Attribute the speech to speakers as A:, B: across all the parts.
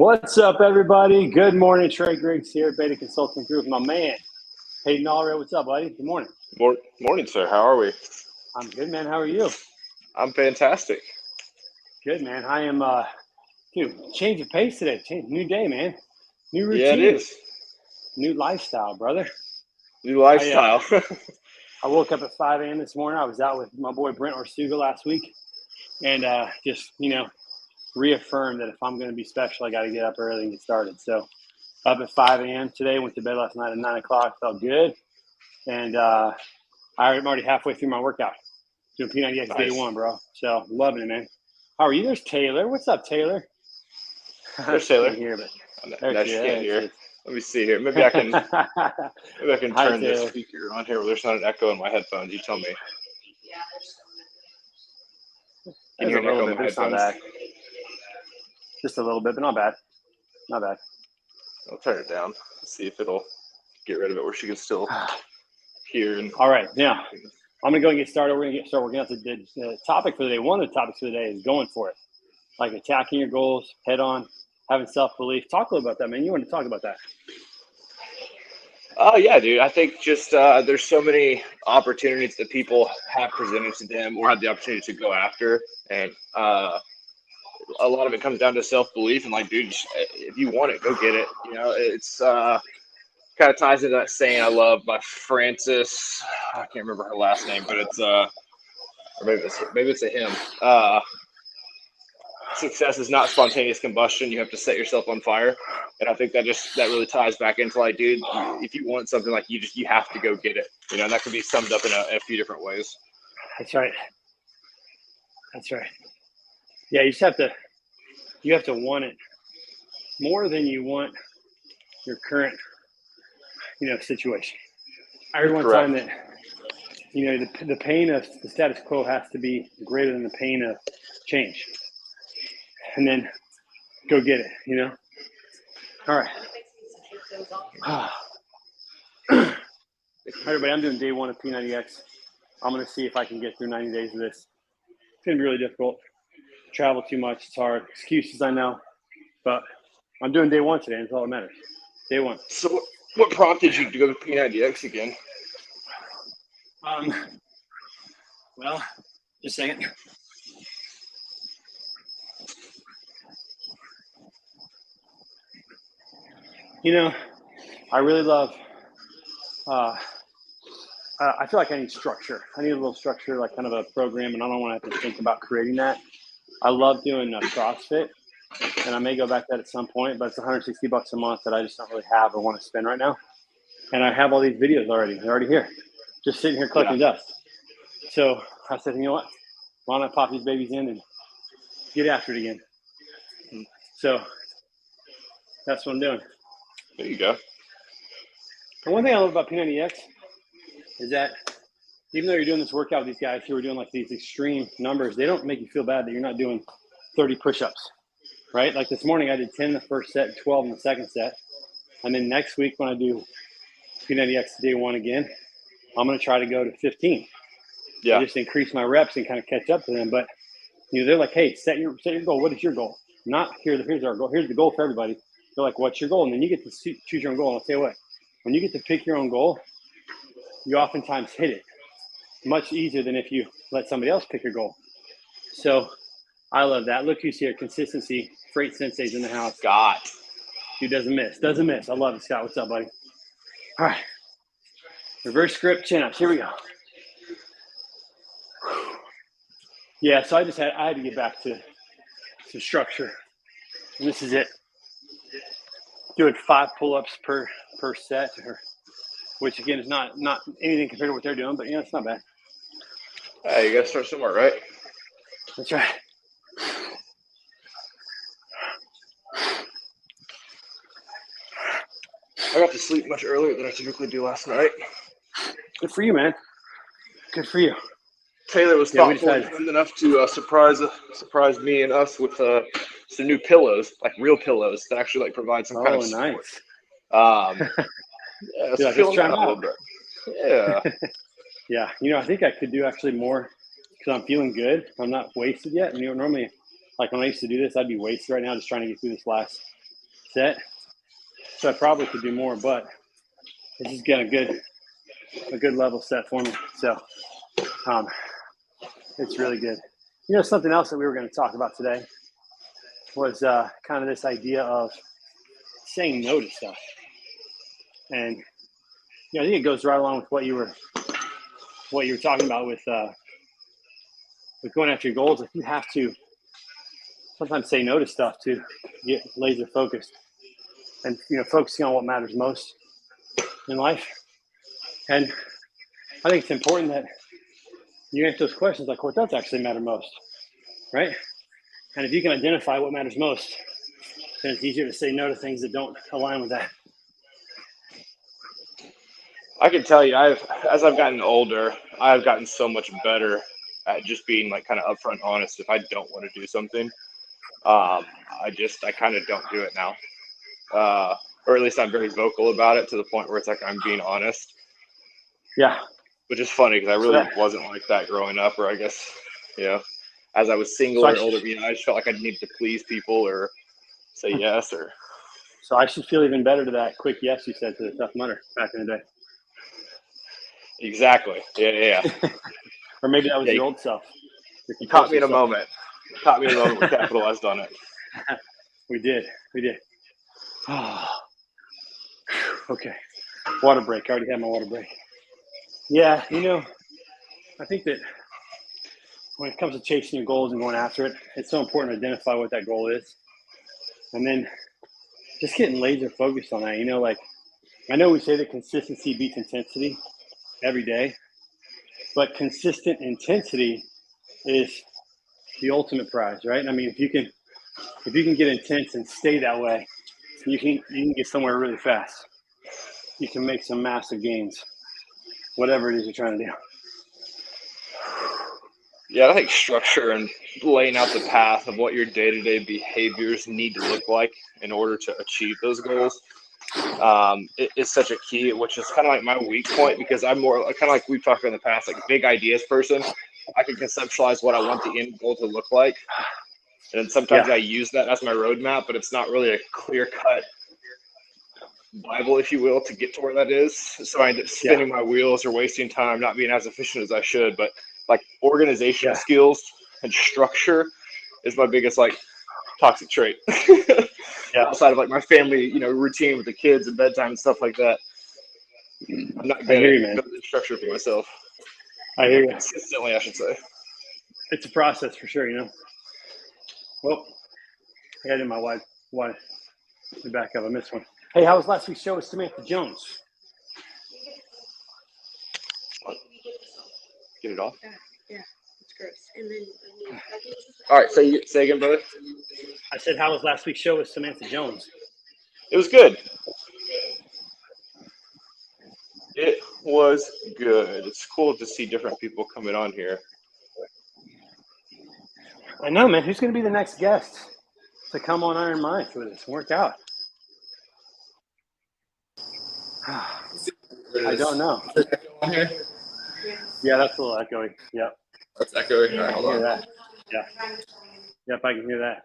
A: What's up, everybody? Good morning. Trey Griggs here, Beta Consulting Group. My man, Hayden Allred. What's up, buddy? Good morning.
B: Morning, sir. How are we?
A: I'm good, man. How are you?
B: I'm fantastic.
A: Good, man. I am, change of pace today. New day, man. New routine.
B: Yeah, it is.
A: New lifestyle, brother.
B: New lifestyle.
A: I woke up at 5 a.m. this morning. I was out with my boy Brent Orsuga last week. And reaffirmed that if I'm going to be special, I got to get up early and get started. So up at 5 a.m. today, went to bed last night at 9 o'clock, felt good. And I'm already halfway through my workout, doing P90X day one, bro. So loving it, man. How are you? There's Taylor. What's up, Taylor?
B: There's Taylor.
A: Here, but
B: no, she can't hear. Let me see here. Maybe I can turn this speaker on here where there's not an echo in my headphones. You tell me.
A: Can you hear an echo in my headphones? Just a little bit, but not bad. Not bad.
B: I'll turn it down. See if it'll get rid of it where she can still hear.
A: All right. Now, I'm going to go and get started. We're going to start working out the topic for the day. One of the topics for the day is going for it. Like attacking your goals, head on, having self-belief. Talk a little about that, man. You want to talk about that?
B: Oh, yeah, dude. I think just there's so many opportunities that people have presented to them or have the opportunity to go after. And a lot of it comes down to self-belief and like, dude, if you want it, go get it. You know, it's kind of ties into that saying I love by Francis. I can't remember her last name, but it's or maybe it's a him. Success is not spontaneous combustion. You have to set yourself on fire. And I think that really ties back into like, dude, if you want something, like you have to go get it. You know, and that can be summed up in a few different ways.
A: That's right. That's right. Yeah, you have to want it more than you want your current, situation. I heard one time that, the pain of the status quo has to be greater than the pain of change. And then go get it, All right. All right, everybody, I'm doing day one of P90X. I'm going to see if I can get through 90 days of this. It's going to be really difficult. Travel too much. It's hard. Excuses, I know. But I'm doing day one today, and that's all that matters. Day one.
B: So what prompted you to go to P90X again?
A: Well, just a second. I really love, I feel like I need structure. I need a little structure, like kind of a program, and I don't want to have to think about creating that. I love doing CrossFit, and I may go back to that at some point, but it's $160 a month that I just don't really have or want to spend right now. And I have all these videos already. They're already here, just sitting here collecting dust. So I said, you know what? Why don't I pop these babies in and get after it again? So that's what I'm doing.
B: There you go.
A: And one thing I love about P90X is that even though you're doing this workout with these guys who are doing like these extreme numbers, they don't make you feel bad that you're not doing 30 push-ups, right? Like this morning I did 10 in the first set, 12 in the second set. And then next week when I do P90X day one again, I'm going to try to go to 15. Yeah. I just increase my reps and kind of catch up to them. But, they're like, hey, set your goal. What is your goal? Not here's our goal. Here's the goal for everybody. They're like, what's your goal? And then you get to choose your own goal. And I'll tell you what, when you get to pick your own goal, you oftentimes hit it much easier than if you let somebody else pick your goal. So I love that. Look who's here. Consistency. Freight Sensei's in the house.
B: Scott.
A: Dude doesn't miss. I love it, Scott. What's up, buddy? All right. Reverse script chin-ups. Here we go. Yeah, so I had to get back to some structure. And this is it. Doing 5 pull-ups per set, which again is not anything compared to what they're doing, but it's not bad.
B: Hey, you gotta start somewhere, right?
A: That's right.
B: I got to sleep much earlier than I typically do last night.
A: Good for you, man. Good for you.
B: Taylor was thoughtful enough to surprise me and us with some new pillows, like real pillows that actually like provide some kind of support.
A: Nice.
B: Yeah, so feeling that a little bit. Yeah.
A: Yeah. I think I could do actually more because I'm feeling good. I'm not wasted yet. Normally, like when I used to do this, I'd be wasted right now just trying to get through this last set. So I probably could do more, but this is getting a good level set for me. So it's really good. You know, something else that we were going to talk about today was kind of this idea of saying no to stuff. And, you know, I think it goes right along with what you were talking about with going after your goals. Like, you have to sometimes say no to stuff to get laser focused and, you know, focusing on what matters most in life. And I think it's important that you answer those questions like, what does actually matter most, right? And if you can identify what matters most, then it's easier to say no to things that don't align with that.
B: I can tell you, as I've gotten older, I've gotten so much better at just being like kind of upfront honest. If I don't want to do something, I kind of don't do it now. Or at least I'm very vocal about it to the point where it's like I'm being honest.
A: Yeah.
B: Which is funny because I really wasn't like that growing up, or I guess, you know, as I was single or older, you know, I just felt like I needed to please people or say yes. Or
A: so I should feel even better to that quick yes you said to the Tough Mudder back in the day.
B: Exactly. Yeah.
A: Or maybe that was your old self.
B: You caught me in a moment. We capitalized on it.
A: We did. Oh. Okay. Water break. I already had my water break. Yeah, you know, I think that when it comes to chasing your goals and going after it, it's so important to identify what that goal is. And then just getting laser focused on that. You know, like, I know we say that consistency beats intensity every day, but consistent intensity is the ultimate prize, right? I mean, if you can get intense and stay that way, you can get somewhere really fast. You can make some massive gains, whatever it is you're trying to do.
B: Yeah, I think structure and laying out the path of what your day-to-day behaviors need to look like in order to achieve those goals is such a key, which is kind of like my weak point, because I'm more kind of like we've talked about in the past, like a big ideas person. I can conceptualize what I want the end goal to look like. And then sometimes I use that as my roadmap, but it's not really a clear-cut Bible, if you will, to get to where that is. So I end up spinning my wheels or wasting time, not being as efficient as I should. But like organizational skills and structure is my biggest like toxic trait. Outside of like my family, you know, routine with the kids and bedtime and stuff like that. I'm not good at building structure for myself.
A: I hear you.
B: Consistently, I should say.
A: It's a process for sure, you know. Well, I had in my wife. Let me back up. I missed one. Hey, how was last week's show with Samantha Jones?
B: Get it off?
C: Yeah, it's gross. And then
B: all right, say again, brother.
A: I said, how was last week's show with Samantha Jones?
B: It was good. It was good. It's cool to see different people coming on here.
A: I know, man. Who's going to be the next guest to come on Iron Minds with us and work out? I don't know. Yeah, that's a little echoey. Yep.
B: That's echoey. All right, hold on.
A: That. Yeah. Yep, I can hear that.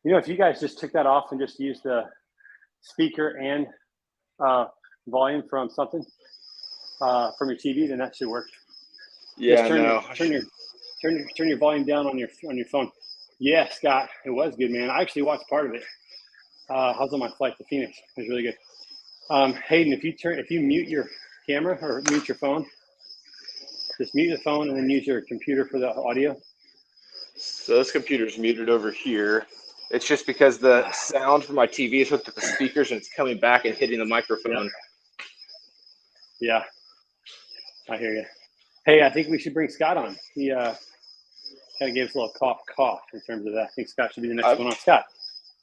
A: You know, if you guys just took that off and just used the speaker and volume from something from your TV, then that should work.
B: Yeah,
A: turn your volume down on your phone. Yeah, Scott, it was good, man. I actually watched part of it. I was on my flight to Phoenix. It was really good. Hayden, if you mute your camera or mute your phone, just mute the phone and then use your computer for the audio.
B: So this computer's muted over here. It's just because the sound from my TV is hooked to the speakers and it's coming back and hitting the microphone.
A: Yeah, I hear you. Hey, I think we should bring Scott on. He kind of gave us a little cough in terms of that. I think Scott should be the next one on. Scott,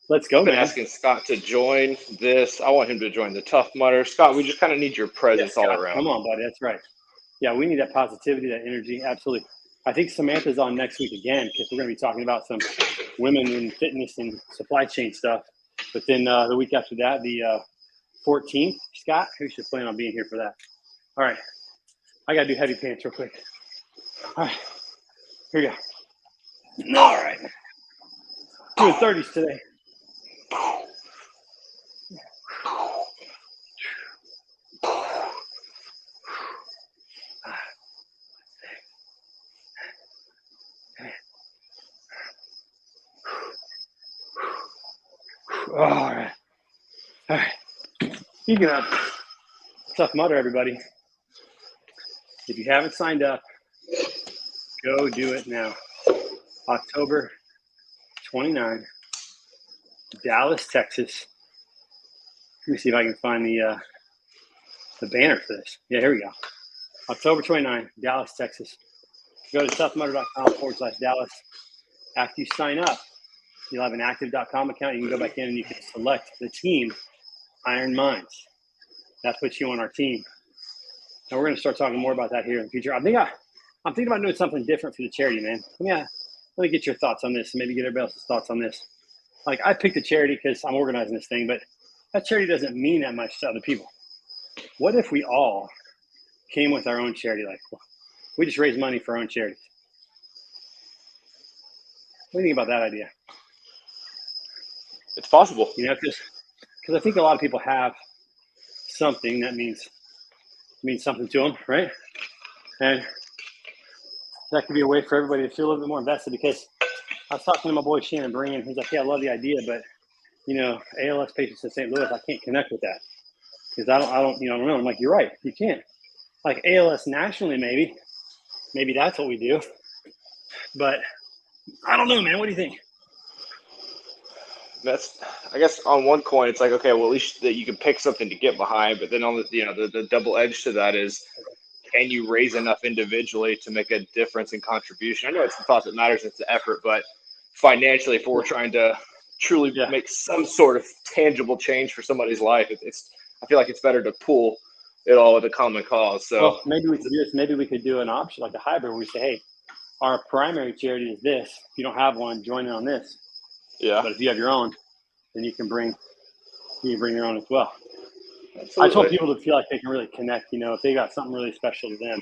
A: let's go, man.
B: I've been asking Scott to join this. I want him to join the Tough Mudder. Scott, we just kind of need your presence all around.
A: Come on, buddy. That's right. Yeah, we need that positivity, that energy. Absolutely. I think Samantha's on next week again because we're going to be talking about some women in fitness and supply chain stuff. But then the week after that, the 14th, Scott, who should plan on being here for that? All right. I got to do heavy pants real quick. All right. Here you go. All right. Doing 30s today. Speaking of Tough Mudder, everybody, if you haven't signed up, go do it now. October 29, Dallas, Texas. Let me see if I can find the banner for this. Yeah, here we go. October 29, Dallas, Texas. Go to toughmudder.com/Dallas. After you sign up, you'll have an active.com account. You can go back in and you can select the team, Iron Minds. That puts you on our team. And we're going to start talking more about that here in the future. I'm thinking about doing something different for the charity, man. Let me get your thoughts on this and maybe get everybody else's thoughts on this. Like, I picked a charity because I'm organizing this thing, but that charity doesn't mean that much to other people. What if we all came with our own charity? Like, we just raise money for our own charities. What do you think about that idea?
B: It's possible.
A: You know, because I think a lot of people have something that means something to them, right? And that could be a way for everybody to feel a little bit more invested, because I was talking to my boy Shannon Breen. He's like, yeah, I love the idea, but, you know, ALS patients in St. Louis, I can't connect with that because I don't know. I'm like, you're right. You can't. Like ALS nationally, maybe that's what we do. But I don't know, man. What do you think?
B: That's, I guess, on one coin, it's like, okay, well, at least that you can pick something to get behind. But then on the double edge to that is, can you raise enough individually to make a difference in contribution? I know it's the thought that matters, it's the effort, but financially, if we're trying to truly make some sort of tangible change for somebody's life, I feel like it's better to pool it all with a common cause. So
A: well, maybe we could do an option like a hybrid where we say, hey, our primary charity is this. If you don't have one, join in on this.
B: Yeah.
A: But if you have your own, then you can bring your own as well.
B: Absolutely.
A: I just want people to feel like they can really connect. You know, if they got something really special to them,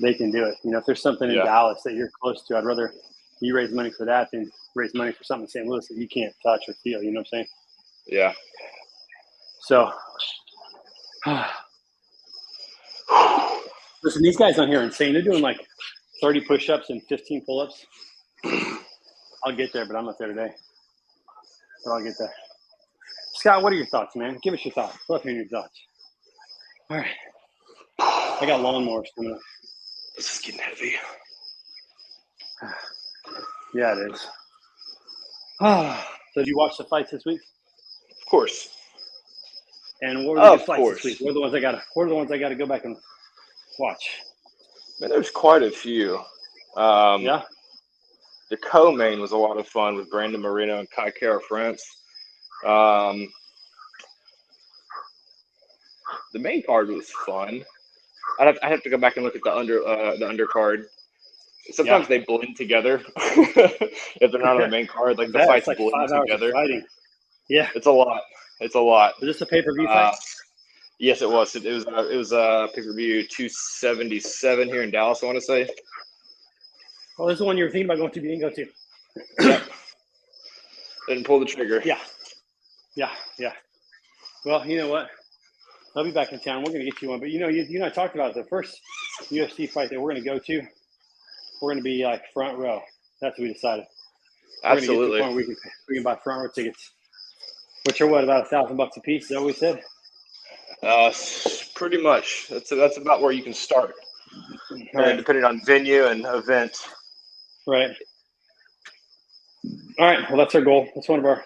A: they can do it. You know, if there's something in Dallas that you're close to, I'd rather you raise money for that than raise money for something in St. Louis that you can't touch or feel. You know what I'm saying?
B: Yeah.
A: So, listen, these guys on here are insane. They're doing like 30 push-ups and 15 pull-ups. I'll get there, but I'm not there today. But I'll get there. Scott, what are your thoughts, man? Give us your thoughts. Love hearing your thoughts. All right. I got lawnmowers coming up.
B: This is getting heavy.
A: Yeah, it is. So did you watch the fights this week?
B: Of course.
A: And what were the good fights this week? What are the ones I got to go back and watch?
B: Man, there's quite a few.
A: Yeah.
B: The co-main was a lot of fun with Brandon Moreno and Kai Kara France. The main card was fun. I'd have to go back and look at the undercard. Sometimes they blend together if they're not on the main card. Like the fights like blend
A: 5 hours
B: together.
A: of fighting. Yeah,
B: it's a lot. It's a lot.
A: Was this a pay-per-view fight?
B: Yes, it was. It was pay-per-view 277 here in Dallas, I want to say.
A: Oh, this is the one you were thinking about going to, but you didn't go
B: to. Yeah. Didn't pull the trigger.
A: Yeah. Well, you know what? I'll be back in town. We're going to get you one. But, you know, you and I talked about the first UFC fight that we're going to go to. We're going to be like front row. That's what we decided.
B: Absolutely.
A: We're going to get to the point where we can buy front row tickets, which are what, about $1,000 a piece? Is that what we said?
B: Pretty much. That's about where you can start.
A: Right.
B: Depending on venue and event.
A: Right. All right. Well, that's our goal. That's one of our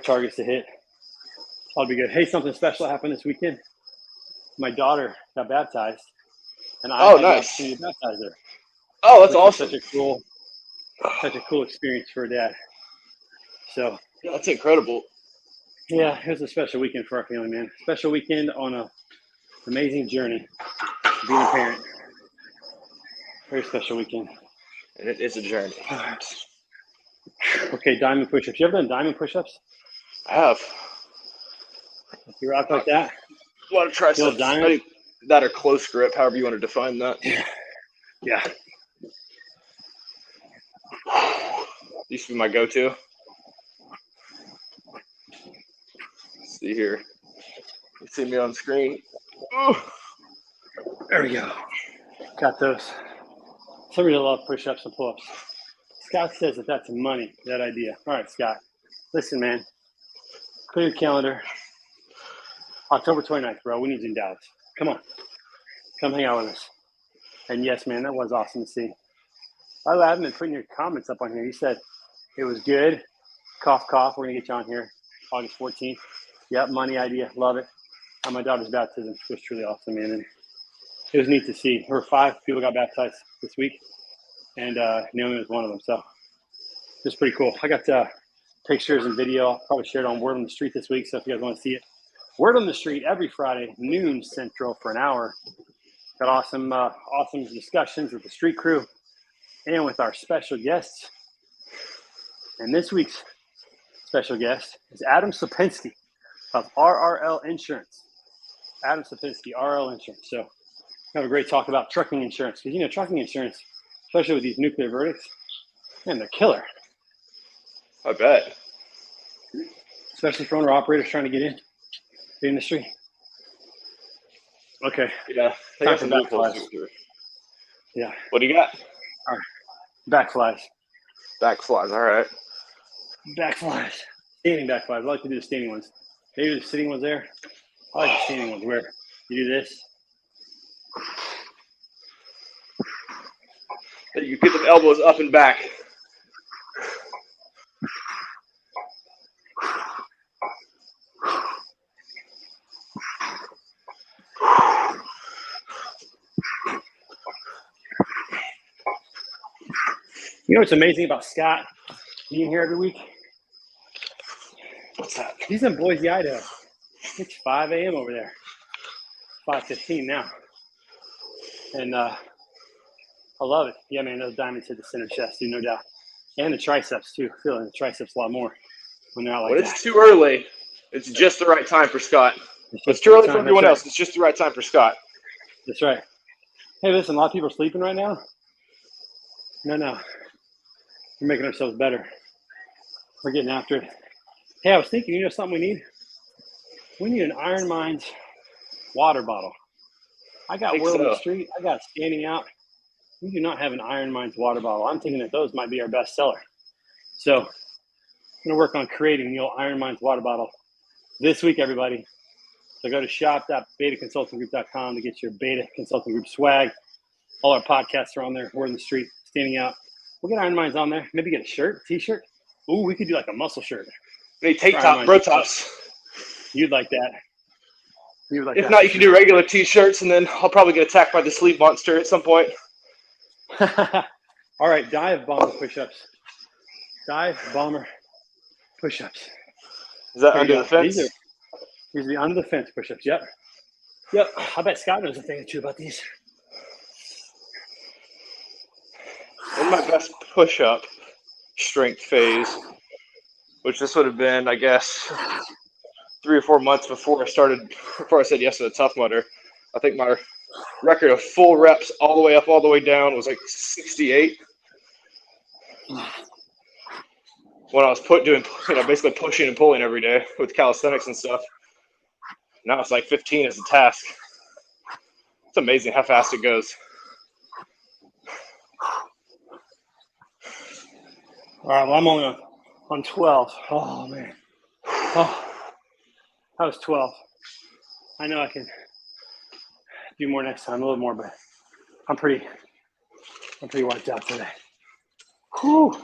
A: targets to hit. I'll be good. Hey, something special happened this weekend. My daughter got baptized, and I had the opportunity to baptize her.
B: Oh, that's awesome!
A: Such a cool experience for a dad. So
B: yeah, that's incredible.
A: Yeah, it was a special weekend for our family, man. Special weekend on an amazing journey, being a parent. Very special weekend.
B: And it is a journey.
A: Okay, diamond push-ups. You ever done diamond push-ups?
B: I have.
A: You rock like that?
B: A lot of triceps. That or close grip, however you want to define that.
A: Yeah.
B: Used to be my go-to. Let's see here. You see me on screen. Ooh.
A: There we go. Got those. Somebody love push-ups and pull-ups. Scott says that that's money, that idea. All right, Scott. Listen, man. Clear your calendar. October 29th, bro. We need you in Dallas. Come on. Come hang out with us. And yes, man, that was awesome to see. I haven't been putting your comments up on here. You said it was good. Cough, cough. We're going to get you on here August 14th. Yep, money idea. Love it. On my daughter's baptism was truly awesome, man. And it was neat to see. There were 5 people got baptized this week, and Naomi was one of them. So it was pretty cool. I got pictures and video. I'll probably share it on Word on the Street this week. So if you guys want to see it, Word on the Street every Friday, noon Central for an hour. Got awesome discussions with the street crew and with our special guests. And this week's special guest is Adam Slipinski of RRL Insurance. Adam Slipinski, RRL Insurance. So have a great talk about trucking insurance. Because, trucking insurance, especially with these nuclear verdicts, man, they're killer.
B: I bet.
A: Especially for owner-operators trying to get in the industry. Okay.
B: Yeah. They got some loopholes.
A: Yeah.
B: What do you got?
A: All right. Back flies.
B: Back flies. All right.
A: Back flies. Standing back flies. I like to do the standing ones. They do the sitting ones there. I like the standing ones where you do this.
B: You get them elbows up and back.
A: You know what's amazing about Scott being here every week?
B: What's that?
A: He's in Boise, Idaho. It's 5 a.m. over there. 5:15 now. And I love it. Yeah, man, those diamonds hit the center chest, dude, no doubt. And the triceps, too. Feeling the triceps a lot more when they're out like that.
B: When it's too early, it's just the right time for Scott. It's too early for everyone else. It's just the right time for Scott.
A: That's right. Hey, listen, a lot of people are sleeping right now. No. We're making ourselves better. We're getting after it. Hey, I was thinking, something we need? We need an Iron Minds water bottle. I got Word on the Street. I got Standing Out. We do not have an Iron Minds water bottle. I'm thinking that those might be our best seller. So I'm going to work on creating the old Iron Minds water bottle this week, everybody. So go to shop.betaconsultinggroup.com to get your Beta Consulting Group swag. All our podcasts are on there. Word on the Street, Standing Out. We'll get Iron Minds on there. Maybe get a shirt, t-shirt. Ooh, we could do like a muscle shirt.
B: Any tank top, bro tops.
A: You'd like that.
B: If not, you can do regular t-shirts, and then I'll probably get attacked by the sleep monster at some point.
A: All right, dive bomber push-ups. Dive bomber push-ups.
B: Is that under the fence?
A: These are the under the fence push-ups. Yep. I bet Scott knows a thing or two about these.
B: In my best push-up strength phase, which this would have been, I guess, 3 or 4 months before I said yes to the Tough Mudder. I think my record of full reps all the way up, all the way down was like 68. When I was doing basically pushing and pulling every day with calisthenics and stuff. Now it's like 15 as a task. It's amazing how fast it goes.
A: All right, well, I'm only on 12. Oh, man. Oh, that was 12. I know I can do more next time, a little more, but I'm pretty wiped out today. Whew.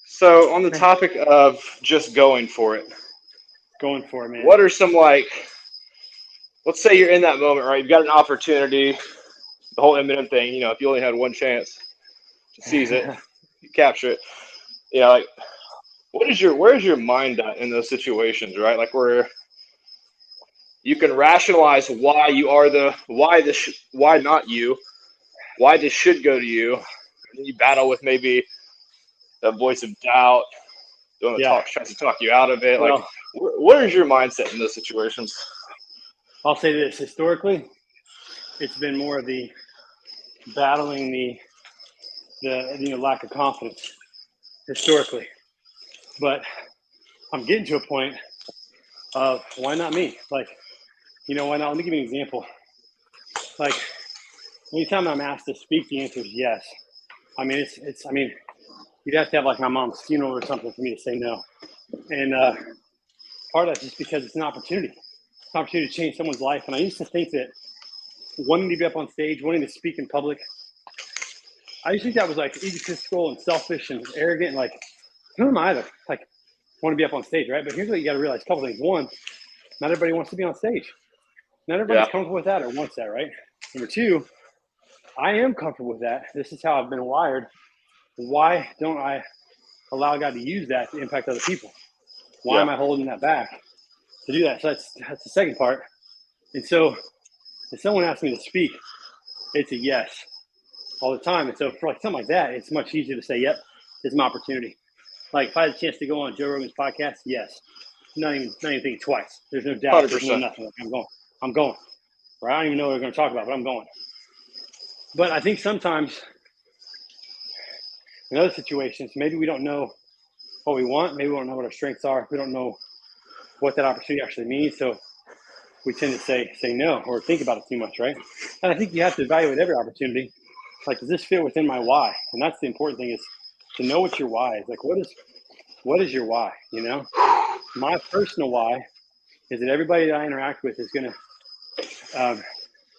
B: So on the topic of just going for it,
A: man.
B: What are some, let's say you're in that moment, right? You've got an opportunity, the whole Eminem thing, if you only had one chance to seize it, you capture it. Where's your mind at in those situations, right? Like where you can rationalize why you are why not you, why this should go to you, and then you battle with maybe that voice of doubt, tries to talk you out of it.
A: Well,
B: where is your mindset in those situations?
A: I'll say this: historically, it's been more of the battling the lack of confidence. Historically. But I'm getting to a point of why not me? Why not? Let me give you an example. Anytime I'm asked to speak, the answer is yes. You'd have to have my mom's funeral or something for me to say no. And part of that's just because it's an opportunity. an opportunity to change someone's life. And I used to think that wanting to be up on stage, wanting to speak in public, I used to think that was like egotistical and selfish and arrogant. And like, who am I to like want to be up on stage, right? But here's what you got to realize: a couple things. One, not everybody wants to be on stage. Not everybody's comfortable with that or wants that, right? Number two, I am comfortable with that. This is how I've been wired. Why don't I allow God to use that to impact other people? Why am I holding that back to do that? So that's the second part. And so if someone asks me to speak, it's a yes all the time. And so for like something like that, it's much easier to say, yep, it's my opportunity. Like if I had a chance to go on Joe Rogan's podcast, yes. Not even thinking twice. There's no doubt.
B: 100%.
A: There's no nothing. Like, I'm going. Right? I don't even know what we're going to talk about, but I'm going. But I think sometimes in other situations, maybe we don't know what we want. Maybe we don't know what our strengths are. We don't know what that opportunity actually means. So we tend to say no or think about it too much, right? And I think you have to evaluate every opportunity. Like, does this fit within my why? And that's the important thing, is to know what your why is. Like, what is your why? You know, my personal why is that everybody that I interact with is going to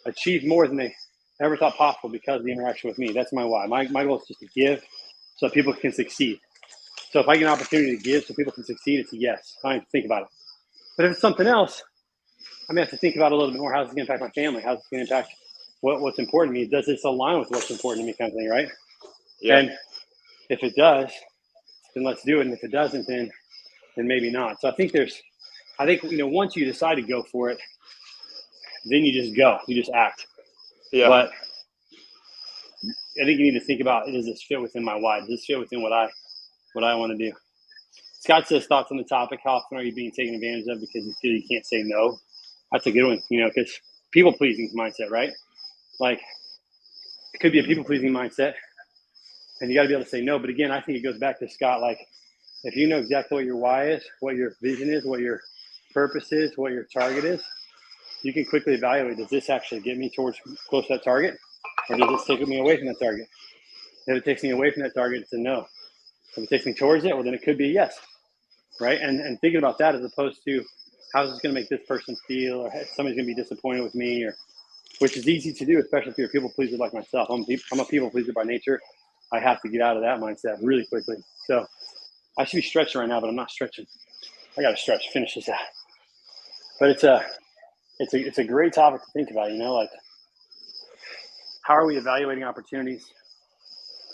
A: achieve more than they ever thought possible because of the interaction with me. That's my why. My goal is just to give so people can succeed. So if I get an opportunity to give so people can succeed, it's a yes. I don't have to think about it. But if it's something else, I may have to think about it a little bit more. How's it going to impact my family? How's it going to impact what's important to me? Does this align with what's important to me, kind of thing, right? Yeah. And if it does, then let's do it. And if it doesn't, then maybe not. So I think once you decide to go for it, then you just go. You just act. Yeah. But I think you need to think about, does this fit within my why? Does this fit within what I want to do? Scott says, thoughts on the topic. How often are you being taken advantage of because you feel you can't say no? That's a good one, because people-pleasing mindset, right? Like, it could be a people-pleasing mindset, and you got to be able to say no. But again, I think it goes back to Scott. Like, if you know exactly what your why is, what your vision is, what your purpose is, what your target is, you can quickly evaluate, does this actually get me close to that target, or does this take me away from that target? If it takes me away from that target, it's a no. If it takes me towards it, well, then it could be a yes, right? And thinking about that as opposed to, how's this going to make this person feel, or somebody's going to be disappointed with me, or which is easy to do, especially if you're a people pleaser like myself. I'm a people pleaser by nature. I have to get out of that mindset really quickly. So I should be stretching right now, but I'm not stretching. I got to stretch, finish this out. But it's a great topic to think about, like, how are we evaluating opportunities?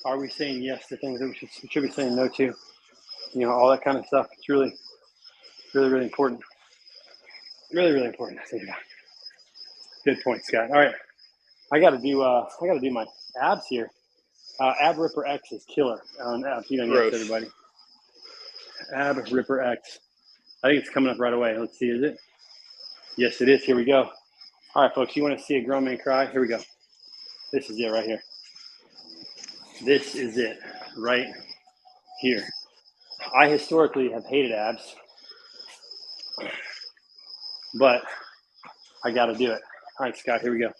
A: Are we saying yes to things that we should be saying no to? All that kind of stuff. It's really, really, really important. Really, really important to think about. Good point, Scott. All right, I got to do my abs here. Ab Ripper X is killer on abs. Yes, everybody. Ab Ripper X. I think it's coming up right away. Let's see. Is it? Yes, it is. Here we go. All right, folks. You want to see a grown man cry? Here we go. This is it right here. This is it right here. I historically have hated abs, but I got to do it. All right, Scott, here we go.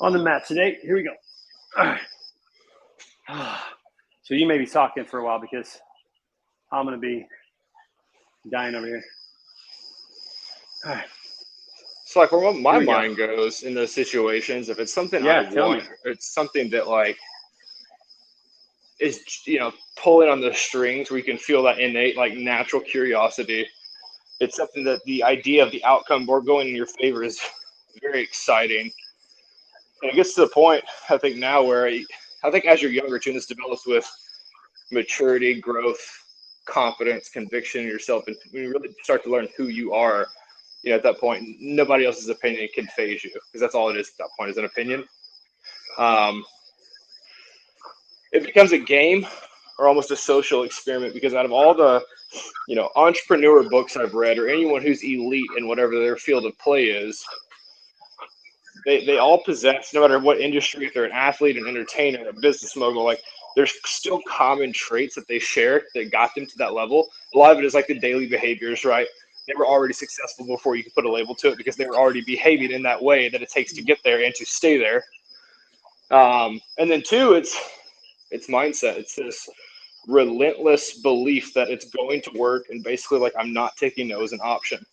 A: On the mat today, here we go. All right. So you may be talking for a while because I'm going to be dying over here. All right.
B: So like where my mind goes in those situations, if it's something I want, it's something that like is, pulling on the strings where you can feel that innate, like natural curiosity. It's something that the idea of the outcome or going in your favor is very exciting. And it gets to the point, I think now where I think as you're younger too, this develops with maturity, growth, confidence, conviction in yourself. And when you really start to learn who you are, at that point, nobody else's opinion can phase you, because that's all it is at that point, is an opinion. It becomes a game or almost a social experiment, because out of all the, entrepreneur books I've read, or anyone who's elite in whatever their field of play is, they all possess, no matter what industry, if they're an athlete, an entertainer, a business mogul, like there's still common traits that they share that got them to that level. A lot of it is like the daily behaviors, right? They were already successful before you could put a label to it, because they were already behaving in that way that it takes to get there and to stay there. And then two, it's mindset. It's this relentless belief that it's going to work, and basically like I'm not taking no as an option,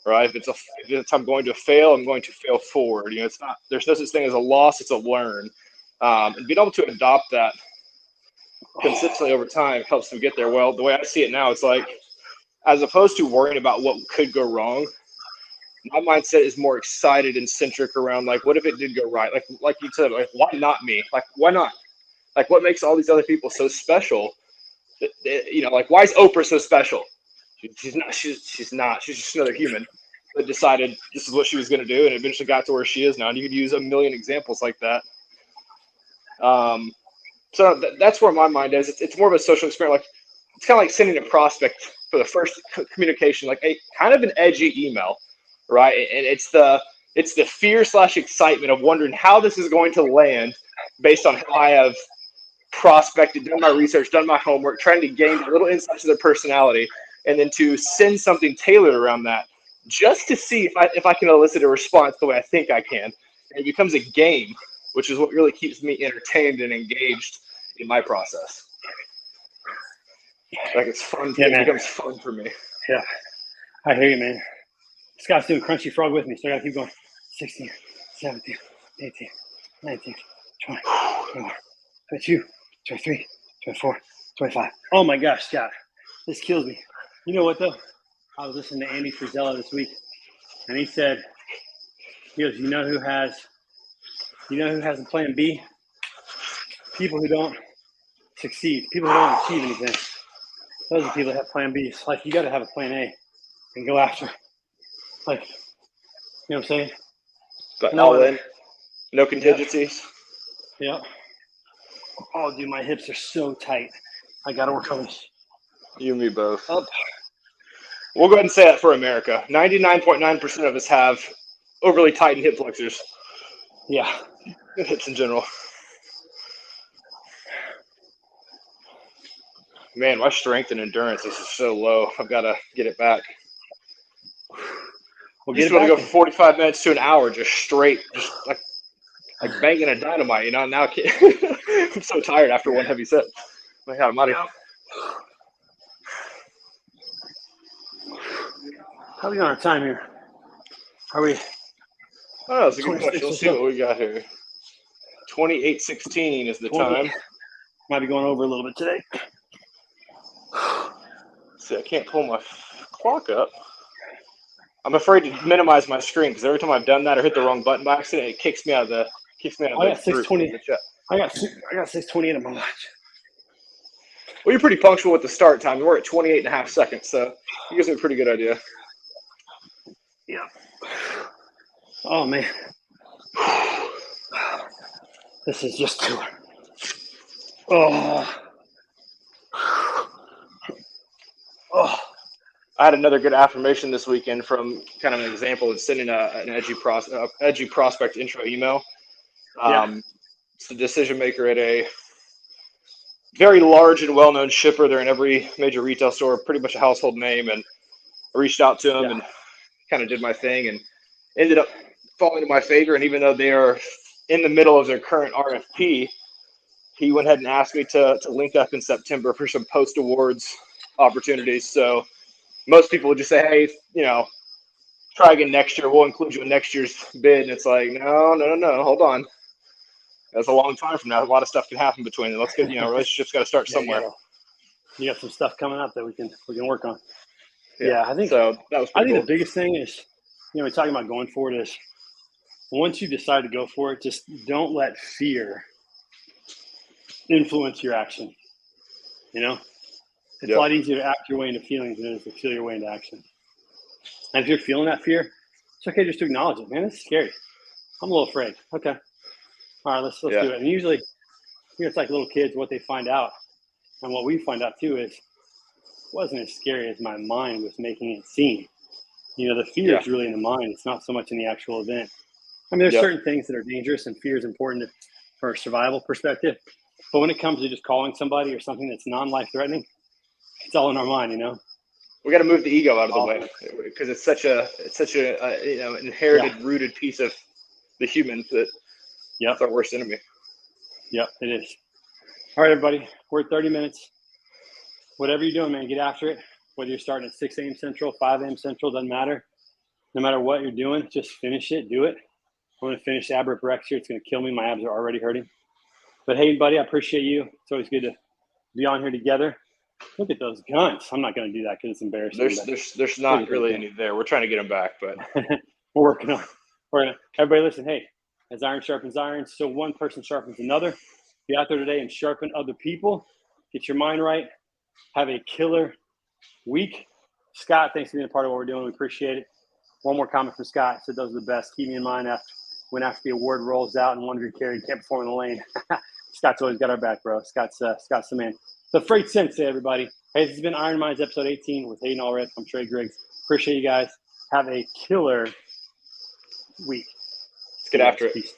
B: right? If I'm going to fail, I'm going to fail forward. It's not, there's no such thing as a loss, it's a learn. And being able to adopt that consistently over time helps them get there. Well, the way I see it now, it's like, as opposed to worrying about what could go wrong, my mindset is more excited and centric around like, what if it did go right? Like you said, like, why not me? Like, why not? Like, what makes all these other people so special? Like, why is Oprah so special? She's not. She's just another human that decided this is what she was going to do, and eventually got to where she is now. And you could use a million examples like that. So that's where my mind is. It's more of a social experiment. Like, it's kind of like sending a prospect for the first communication, like a kind of an edgy email, right? And it's the fear/excitement of wondering how this is going to land based on how I have prospected, done my research, done my homework, trying to gain a little insight to their personality, and then to send something tailored around that, just to see if I can elicit a response the way I think I can. And it becomes a game, which is what really keeps me entertained and engaged in my process. Like, it's fun.
A: Yeah,
B: it becomes fun for me.
A: Yeah, I hear you, man. Scott's doing Crunchy Frog with me, so I gotta keep going. 16, 17, 18, 19, 20, 21, 22, 23, 24, 25. Oh my gosh, Scott, this kills me. You know what though? I was listening to Andy Frisella this week, and he said, he goes, you know who has a plan B? People who don't succeed, people who don't achieve anything. Those are people that have plan Bs. Like, you got to have a plan A and go after. Like, you know what I'm saying?
B: But all in, no contingencies.
A: Yeah. Oh, dude, my hips are so tight. I got to work on this.
B: You and me both.
A: Up.
B: We'll go ahead and say that for America. 99.9% of us have overly tightened hip flexors.
A: Yeah.
B: Hips in general. Man, my strength and endurance is so low. I've got to get it back.
A: We'll
B: just want to go from 45 minutes to an hour, just straight, just like banging a dynamite, Now I'm so tired after one heavy set. My God, I'm out of here.
A: How are we on our time here? Are we?
B: Oh, that's a good question. Let's see what we got here. 28:16 is the time.
A: Might be going over a little bit today.
B: See, I can't pull my clock up. I'm afraid to minimize my screen because every time I've done that or hit the wrong button by accident, it kicks me out of the
A: I got 6:20. I got 6:28 on my watch.
B: Well, you're pretty punctual with the start time. We're at 28.5 seconds, so it gives me a pretty good idea.
A: Yeah. Oh man. This is just too. Oh.
B: I had another good affirmation this weekend from kind of an example of sending an edgy prospect intro email. It's the decision maker at a very large and well-known shipper. They're in every major retail store, pretty much a household name. And I reached out to him and kind of did my thing and ended up falling to my favor. And even though they are in the middle of their current RFP, he went ahead and asked me to link up in September for some post-awards opportunities. So most people would just say, hey, try again next year. We'll include you in next year's bid. And it's like, no, hold on. That's a long time from now. A lot of stuff can happen between them. Let's get, relationships got to start somewhere.
A: You got some stuff coming up that we can work on. Yeah, I think
B: so. That was cool.
A: The biggest thing is, we're talking about going for it is once you decide to go for it, just don't let fear influence your action. It's a lot easier to act your way into feelings than it is to feel your way into action. And if you're feeling that fear, it's okay just to acknowledge it. Man, it's scary. I'm a little afraid. Okay. All right, let's do it. And usually, it's like little kids, what they find out. And what we find out too is it wasn't as scary as my mind was making it seem. The fear is really in the mind. It's not so much in the actual event. I mean, there's certain things that are dangerous and fear is important for a survival perspective. But when it comes to just calling somebody or something that's non-life threatening, it's all in our mind,
B: We got to move the ego out of the way because it's such a inherited, rooted piece of the human that it's our worst enemy.
A: Yep, it is. All right, everybody, we're at 30 minutes. whatever you're doing, man, get after it. Whether you're starting at 6 a.m. Central, 5 a.m. Central, doesn't matter. No matter what you're doing, just finish it. Do it. I'm going to finish ab rep rex here. It's going to kill me. My abs are already hurting. But hey, buddy, I appreciate you. It's always good to be on here together. Look at those guns. I'm not going to do that because it's embarrassing.
B: There's not really any there. We're trying to get them back, but
A: we're working on it. Everybody listen, hey, as iron sharpens iron, so one person sharpens another. Be out there today and sharpen other people. Get your mind right. Have a killer week. Scott, thanks for being a part of what we're doing. We appreciate it. One more comment from Scott. Said those are the best. Keep me in mind after the award rolls out and one of your carry can't perform in the lane. Scott's always got our back, bro. Scott's the man. The Freight Sensei, everybody. Hey, this has been Iron Minds episode 18 with Hayden Allred. I'm Trey Griggs. Appreciate you guys. Have a killer week.
B: Let's get after it.
A: Peace.